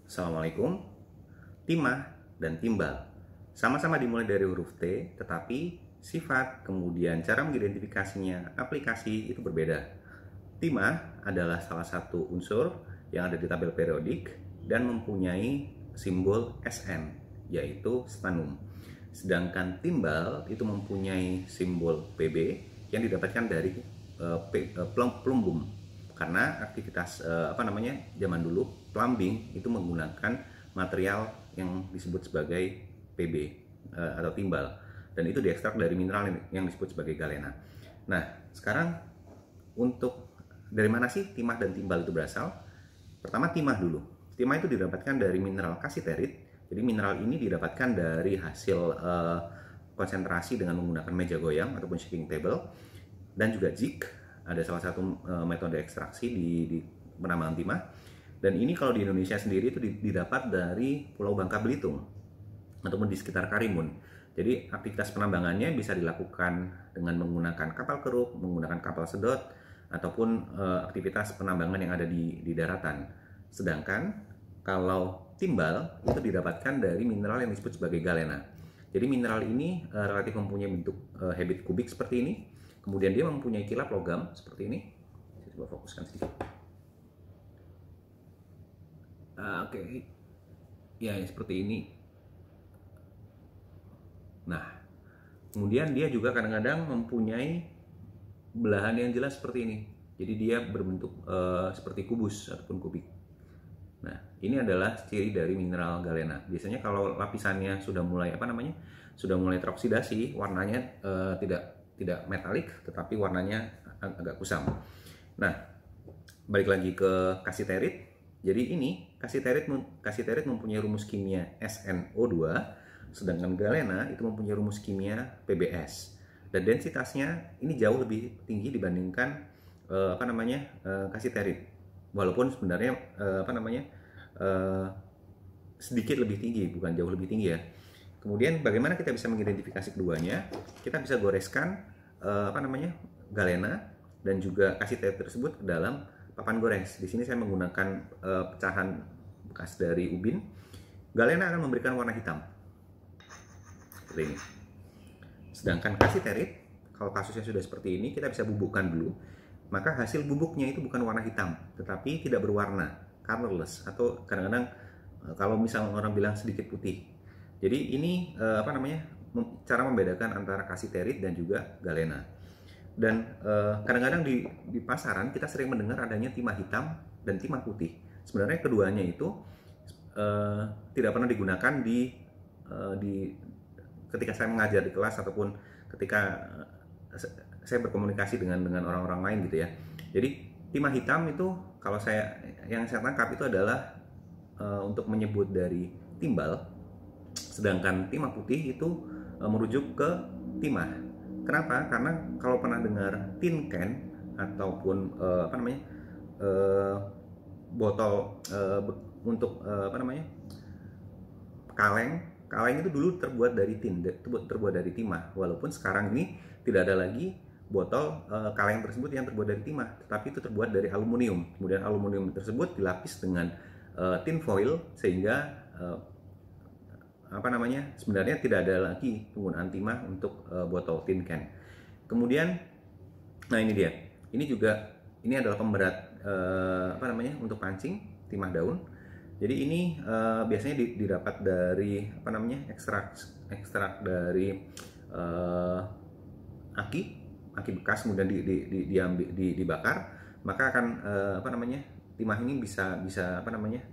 Assalamualaikum. Timah dan timbal sama-sama dimulai dari huruf T, tetapi sifat kemudian cara mengidentifikasinya aplikasi itu berbeda. Timah adalah salah satu unsur yang ada di tabel periodik dan mempunyai simbol Sn, yaitu stannum. Sedangkan timbal itu mempunyai simbol Pb yang didapatkan dari plumbum, karena aktivitas zaman dulu plumbing itu menggunakan material yang disebut sebagai Pb atau timbal, dan itu diekstrak dari mineral yang disebut sebagai galena. Nah, sekarang untuk dari mana sih timah dan timbal itu berasal? Pertama, timah dulu. Timah itu didapatkan dari mineral kasiterit. Jadi mineral ini didapatkan dari hasil konsentrasi dengan menggunakan meja goyang ataupun shaking table, dan juga jig. Ada salah satu metode ekstraksi di penambangan timah. Dan ini kalau di Indonesia sendiri itu didapat dari Pulau Bangka Belitung ataupun di sekitar Karimun. Jadi aktivitas penambangannya bisa dilakukan dengan menggunakan kapal keruk, menggunakan kapal sedot, ataupun aktivitas penambangan yang ada di daratan. Sedangkan kalau timbal itu didapatkan dari mineral yang disebut sebagai galena. Jadi mineral ini relatif mempunyai bentuk habit kubik seperti ini. Kemudian dia mempunyai kilap logam seperti ini. Saya coba fokuskan sedikit. Oke. Ya, seperti ini. Nah, kemudian dia juga kadang-kadang mempunyai belahan yang jelas seperti ini. Jadi dia berbentuk seperti kubus ataupun kubik. Nah, ini adalah ciri dari mineral galena. Biasanya kalau lapisannya sudah mulai sudah mulai teroksidasi, warnanya tidak metalik, tetapi warnanya agak kusam. Nah, balik lagi ke kasiterit. Jadi ini kasiterit mempunyai rumus kimia SnO2, sedangkan galena itu mempunyai rumus kimia PbS. Dan densitasnya ini jauh lebih tinggi dibandingkan kasiterit. Walaupun sebenarnya sedikit lebih tinggi, bukan jauh lebih tinggi ya. Kemudian bagaimana kita bisa mengidentifikasi keduanya? Kita bisa goreskan galena dan juga kasiterit tersebut ke dalam papan gores. Di sini saya menggunakan pecahan bekas dari ubin. Galena akan memberikan warna hitam seperti ini. Sedangkan kasiterit, kalau kasusnya sudah seperti ini, kita bisa bubukkan dulu. Maka hasil bubuknya itu bukan warna hitam, tetapi tidak berwarna, colorless, atau kadang-kadang kalau misalnya orang bilang sedikit putih. Jadi ini cara membedakan antara kasiterit dan juga galena. Dan kadang-kadang di pasaran kita sering mendengar adanya timah hitam dan timah putih. Sebenarnya keduanya itu tidak pernah digunakan ketika saya mengajar di kelas ataupun ketika saya berkomunikasi dengan orang-orang lain gitu ya. Jadi timah hitam itu kalau yang saya tangkap itu adalah untuk menyebut dari timbal. Sedangkan timah putih itu merujuk ke timah. Kenapa? Karena kalau pernah dengar tin can ataupun botol untuk kaleng itu dulu terbuat dari tin, terbuat dari timah. Walaupun sekarang ini tidak ada lagi botol kaleng tersebut yang terbuat dari timah, tetapi itu terbuat dari aluminium. Kemudian aluminium tersebut dilapis dengan tin foil sehingga sebenarnya tidak ada lagi penggunaan timah untuk botol tin can. Kemudian, nah ini dia. Ini adalah pemberat untuk pancing timah daun. Jadi ini biasanya didapat dari ekstrak dari aki bekas, kemudian dibakar, maka akan timah ini bisa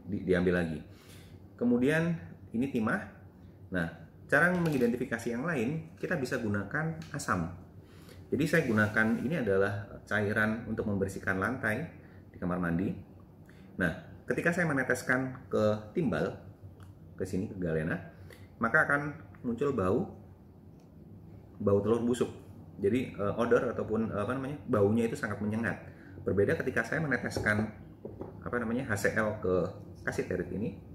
diambil lagi. Kemudian ini timah. Nah, cara mengidentifikasi yang lain, kita bisa gunakan asam. Jadi saya gunakan, ini adalah cairan untuk membersihkan lantai di kamar mandi. Nah, ketika saya meneteskan ke timbal, ke sini, ke galena, maka akan muncul bau telur busuk. Jadi odor ataupun baunya itu sangat menyengat. Berbeda ketika saya meneteskan HCl ke kasiterit ini,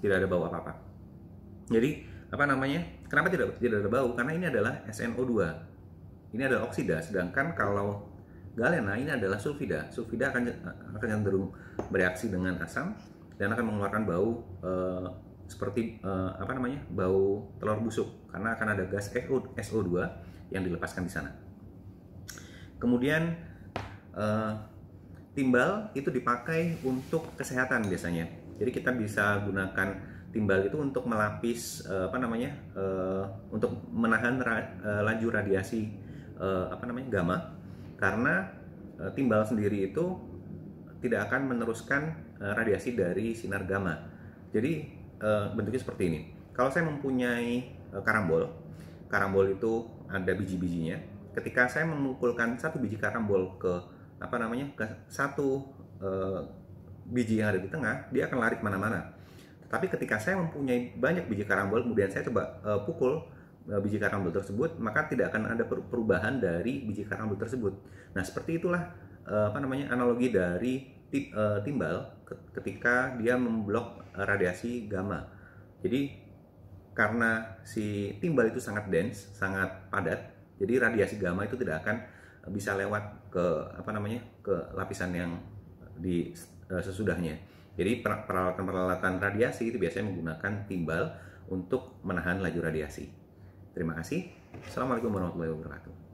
tidak ada bau apa-apa. Jadi kenapa tidak ada bau? Karena ini adalah SnO2. Ini adalah oksida. Sedangkan kalau galena ini adalah sulfida. Sulfida akan cenderung bereaksi dengan asam dan akan mengeluarkan bau seperti bau telur busuk, karena akan ada gas SO2 yang dilepaskan di sana. Kemudian timbal itu dipakai untuk kesehatan biasanya. Jadi kita bisa gunakan timbal itu untuk melapis untuk menahan laju radiasi gamma, karena timbal sendiri itu tidak akan meneruskan radiasi dari sinar gamma. Jadi bentuknya seperti ini. Kalau saya mempunyai karambol itu ada biji-bijinya. Ketika saya memukulkan satu biji karambol ke satu biji yang ada di tengah, dia akan lari kemana-mana. Tapi ketika saya mempunyai banyak biji karambol, kemudian saya coba pukul biji karambol tersebut, maka tidak akan ada perubahan dari biji karambol tersebut. Nah, seperti itulah analogi dari timbal ketika dia memblok radiasi gamma. Jadi karena si timbal itu sangat dense, sangat padat, jadi radiasi gamma itu tidak akan bisa lewat ke ke lapisan yang di sesudahnya. Jadi peralatan radiasi itu biasanya menggunakan timbal untuk menahan laju radiasi. Terima kasih. Assalamualaikum warahmatullahi wabarakatuh.